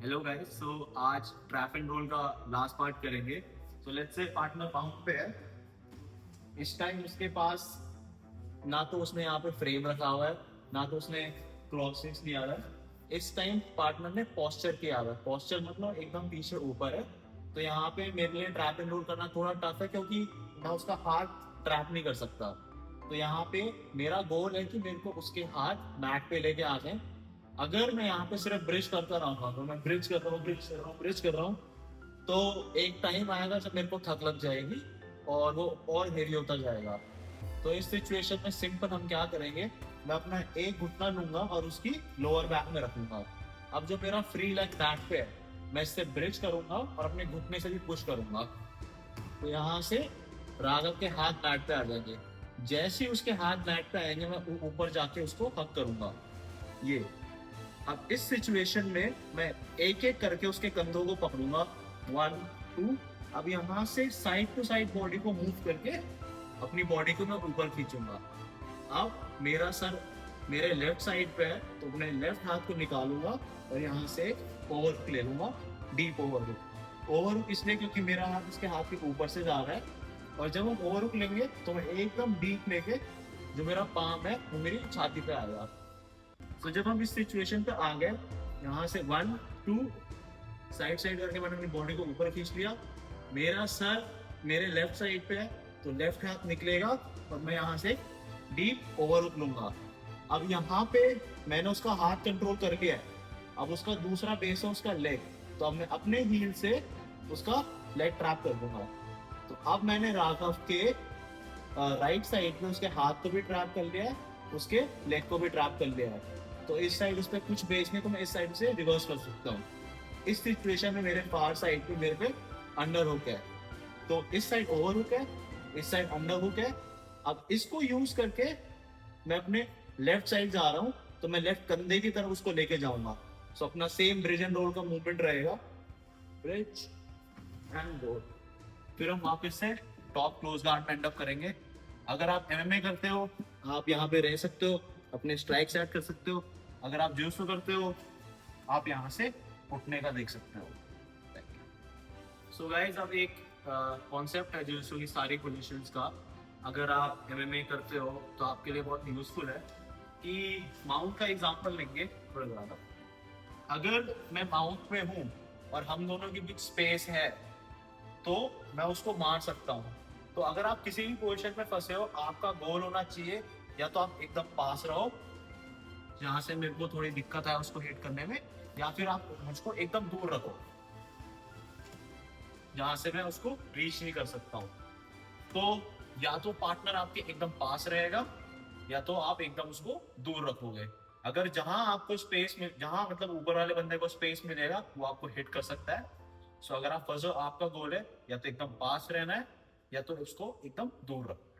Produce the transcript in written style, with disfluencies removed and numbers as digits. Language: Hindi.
हेलो गाइस, सो आज ट्रैप एंड रोल का लास्ट पार्ट करेंगे। So let's say partner mount पे है। इस टाइम उसके पास ना तो उसने यहाँ पे फ्रेम रखा हुआ है, ना तो उसने क्रॉसिंग्स लिया हुआ है। इस टाइम पार्टनर ने पोस्चर किया हुआ है। पोस्चर मतलब एकदम पीछे ऊपर है। तो यहाँ पे मेरे लिए ट्रैप एंड रोल करना थोड़ा टफ है, क्योंकि मैं उसका हाथ ट्रैप नहीं कर सकता। तो यहाँ पे मेरा गोल है कि मेरे को उसके हाथ मैट पे लेके आ जाए। अगर मैं यहाँ पे सिर्फ ब्रिज करता रहूंगा, तो मैं ब्रिज कर रहा हूँ, ब्रिज कर रहा हूँ, ब्रिज कर रहा हूँ, तो एक टाइम आएगा जब मेरे को थक लग जाएगी और वो और हेवी होता जाएगा। तो इस सिचुएशन में सिंपल हम क्या करेंगे, मैं अपना एक घुटना लूंगा और उसकी लोअर बैक में रखूंगा। अब जो मेरा फ्री लेग बैक पे है, मैं इससे ब्रिज करूंगा और अपने घुटने से भी पुश करूंगा। तो यहाँ से राघव के हाथ बैट पे आ जाएंगे। जैसे ही उसके हाथ बैट पे आएंगे, मैं ऊपर जाके उसको हक करूंगा। ये अब इस सिचुएशन में मैं एक एक करके उसके कंधों को पकड़ूंगा। 1 2। अब यहाँ से साइड टू साइड बॉडी को मूव करके अपनी बॉडी को मैं ऊपर खींचूंगा। अब मेरा सर मेरे लेफ्ट साइड पे है, तो मैं लेफ्ट हाथ को निकालूंगा और यहाँ से ओवर ले लूंगा। डीप ओवर इसलिए क्योंकि मेरा हाथ इसके हाथ के ऊपर से जा रहा है। और जब हम ओवर लेंगे तो मैं एकदम डीप लेके जो मेरा पाम है वो मेरी छाती पे आएगा। तो जब हम इस सिचुएशन पे आ गए, यहाँ से 1 2 साइड साइड करके मैंने अपनी बॉडी को ऊपर खींच लिया। मेरा सर मेरे लेफ्ट साइड पे है, तो लेफ्ट हाथ निकलेगा और मैं यहाँ से डीप ओवर लूंगा। अब यहाँ पे मैंने उसका हाथ कंट्रोल कर लिया है। अब उसका दूसरा बेस है उसका लेग, तो अब मैं अपने हील से उसका लेग ट्रैप कर दूंगा। तो अब मैंने राघव के राइट साइड में उसके हाथ को भी ट्रैप कर लिया है, उसके लेग को भी ट्रैप कर लिया है। तो इस साइड उस पर कुछ बेस नहीं, तो मैं इस साइड से रिवर्स कर सकता हूँ। इस सिचुएशन में मेरे फार साइड पे मेरे पे अंडर हुक है, तो इस साइड ओवर हुक है, इस साइड अंडर हुक है। अब इसको यूज करके मैं अपने लेफ्ट साइड जा रहा हूँ, तो मैं लेफ्ट कंधे की तरफ उसको लेके जाऊंगा। सो अपना सेम ब्रिज एंड रोल का मूवमेंट रहेगा, ब्रिज एंड रोल। फिर हम वापस से टॉप क्लोज गार्ड में एंड अप करेंगे। अगर आप एमएमए करते हो, आप यहाँ पे रह सकते हो, अपने स्ट्राइक सेट कर सकते हो। अगर आप जिu-जितु करते हो, आप यहाँ से उठने का देख सकते हो। सो गाइस, अब एक कॉन्सेप्ट है जिu-जितु की सारी पोजीशंस का। अगर आप एमएमए करते हो तो आपके लिए बहुत यूजफुल है। कि माउंट का एग्जांपल लेंगे थोड़ा ज़्यादा। अगर मैं माउंट पे हूँ और हम दोनों के बीच स्पेस है, तो मैं उसको मार सकता हूँ। तो अगर आप किसी भी पोजीशन में फंसे हो, आपका गोल होना चाहिए या तो आप एकदम पास रहो जहां से मेरे को थोड़ी दिक्कत है उसको हिट करने में, या फिर आप मुझको एकदम दूर रखो जहां से मैं उसको रीच नहीं कर सकता हूँ। तो या तो पार्टनर आपके एकदम पास रहेगा, या तो आप एकदम उसको दूर रखोगे। अगर जहां आपको स्पेस मिल जहां मतलब ऊपर वाले बंदे को स्पेस मिलेगा, वो आपको हिट कर सकता है। सो अगर आप फंसो, आपका गोल है या तो एकदम पास रहना है, या तो उसको एकदम दूर रखो।